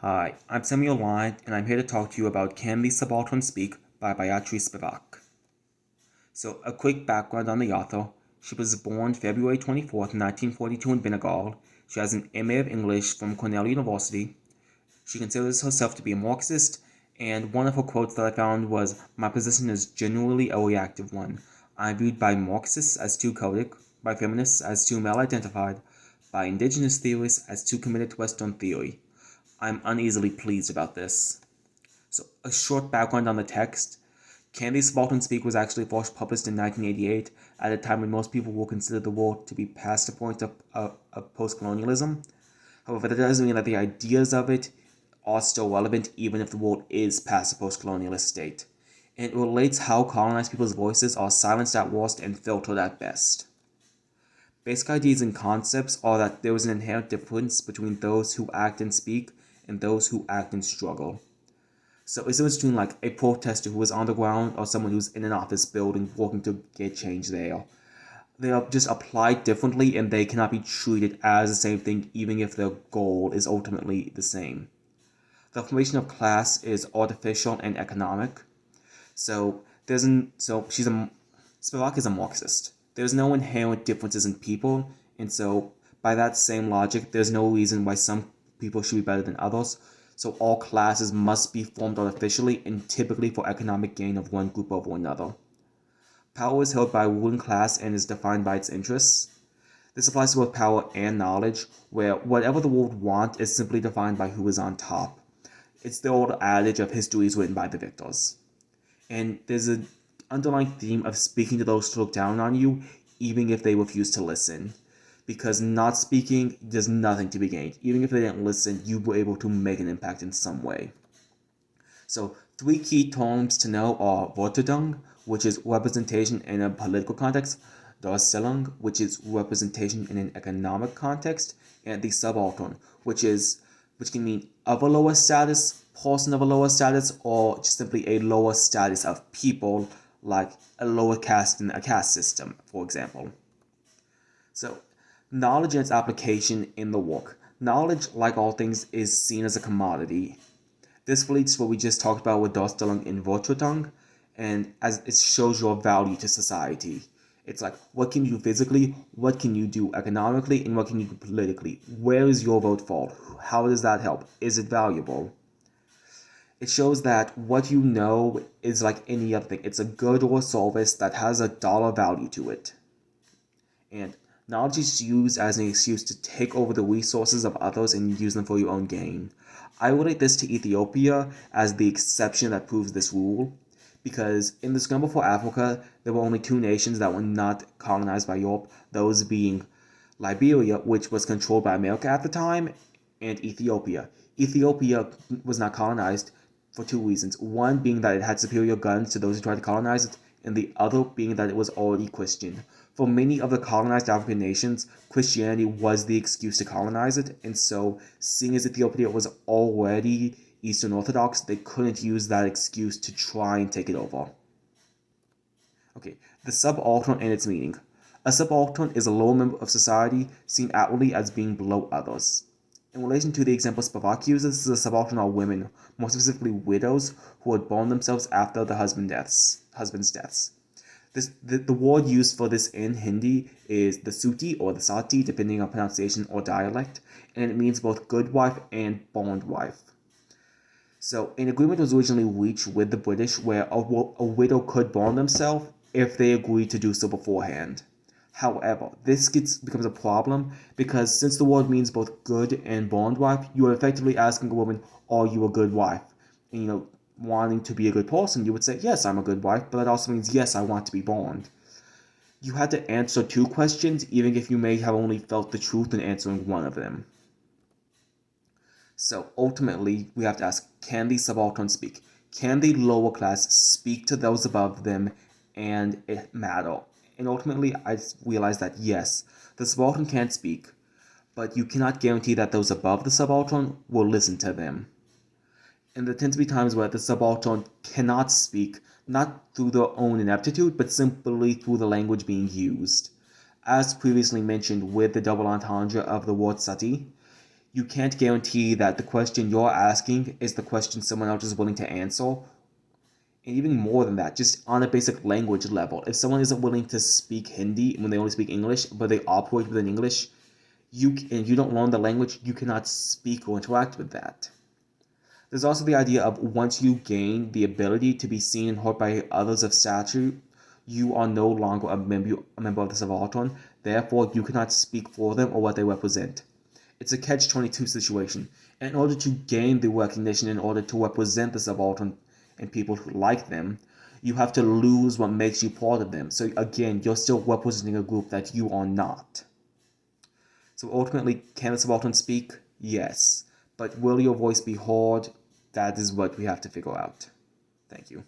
Hi, I'm Samuel Lyon, and I'm here to talk to you about Can the Subaltern Speak by Beatrice Spivak. So, a quick background on the author. She was born February 24th, 1942 in Senegal. She has an MA of English from Cornell University. She considers herself to be a Marxist, and one of her quotes that I found was, "My position is generally a reactive one. I'm viewed by Marxists as too codec, by feminists as too male-identified, by indigenous theorists as too committed to Western theory. I'm uneasily pleased about this." So, a short background on the text. Can the Subaltern Speak was actually first published in 1988, at a time when most people will consider the war to be past the point of post-colonialism. However, that doesn't mean that the ideas of it are still relevant even if the world is past the post-colonialist state. And it relates how colonized people's voices are silenced at worst and filtered at best. Basic ideas and concepts are that there is an inherent difference between those who act and speak and those who act and struggle. So it's the difference between like a protester who is on the ground or someone who's in an office building working to get change there. They are just applied differently and they cannot be treated as the same thing even if their goal is ultimately the same. The formation of class is artificial and economic. So Spivak is a Marxist. There's no inherent differences in people, and so by that same logic, there's no reason why some people should be better than others. So all classes must be formed artificially and typically for economic gain of one group over another. Power is held by a ruling class and is defined by its interests. This applies to both power and knowledge, where whatever the world wants is simply defined by who is on top. It's the old adage of history is written by the victors. And there's an underlying theme of speaking to those who look down on you, even if they refuse to listen. Because not speaking, there's nothing to be gained. Even if they didn't listen, you were able to make an impact in some way. So, three key terms to know are Wortedung, which is representation in a political context, Darstellung, which is representation in an economic context, and the subaltern, which can mean of a lower status, person of a lower status, or just simply a lower status of people, like a lower caste in a caste system, for example. So, knowledge and its application in the work. Knowledge, like all things, is seen as a commodity. This relates to what we just talked about with Darstellung in Wortschöpfung, and as it shows your value to society. It's like, what can you do physically, what can you do economically, and what can you do politically? Where is your vote fall? How does that help? Is it valuable? It shows that what you know is like any other thing. It's a good or a service that has a dollar value to it. And knowledge is used as an excuse to take over the resources of others and use them for your own gain. I relate this to Ethiopia as the exception that proves this rule, because in the scramble for Africa, there were only two nations that were not colonized by Europe, those being Liberia, which was controlled by America at the time, and Ethiopia. Ethiopia was not colonized for two reasons. One being that it had superior guns to those who tried to colonize it, and the other being that it was already Christian. For many of the colonized African nations, Christianity was the excuse to colonize it, and so, seeing as Ethiopia was already Eastern Orthodox, they couldn't use that excuse to try and take it over. Okay, the subaltern and its meaning. A subaltern is a lower member of society seen outwardly as being below others. In relation to the example Spivak uses, the subaltern are women, more specifically widows, who had borne themselves after the husband's deaths. The word used for this in Hindi is the suti or the sati, depending on pronunciation or dialect, and it means both good wife and bond wife. So an agreement was originally reached with the British where a widow could bond themselves if they agreed to do so beforehand. However, this becomes a problem because since the word means both good and bond wife, you are effectively asking a woman, are you a good wife? And wanting to be a good person, you would say, yes, I'm a good wife, but that also means, yes, I want to be bond. You had to answer two questions, even if you may have only felt the truth in answering one of them. So ultimately, we have to ask, can the subaltern speak? Can the lower class speak to those above them and it matter? And ultimately, I realized that yes, the subaltern can speak, but you cannot guarantee that those above the subaltern will listen to them. And there tend to be times where the subaltern cannot speak, not through their own ineptitude, but simply through the language being used. As previously mentioned with the double entendre of the word sati, You can't guarantee that the question you're asking is the question someone else is willing to answer. And even more than that, just on a basic language level, if someone isn't willing to speak Hindi when they only speak English, but they operate within English, and you don't learn the language, you cannot speak or interact with that. There's also the idea of once you gain the ability to be seen and heard by others of stature, you are no longer a member of the subaltern, therefore you cannot speak for them or what they represent. It's a catch-22 situation. In order to gain the recognition, in order to represent the subaltern and people who like them, you have to lose what makes you part of them. So again, you're still representing a group that you are not. So ultimately, can the subaltern speak? Yes. But will your voice be heard? That is what we have to figure out. Thank you.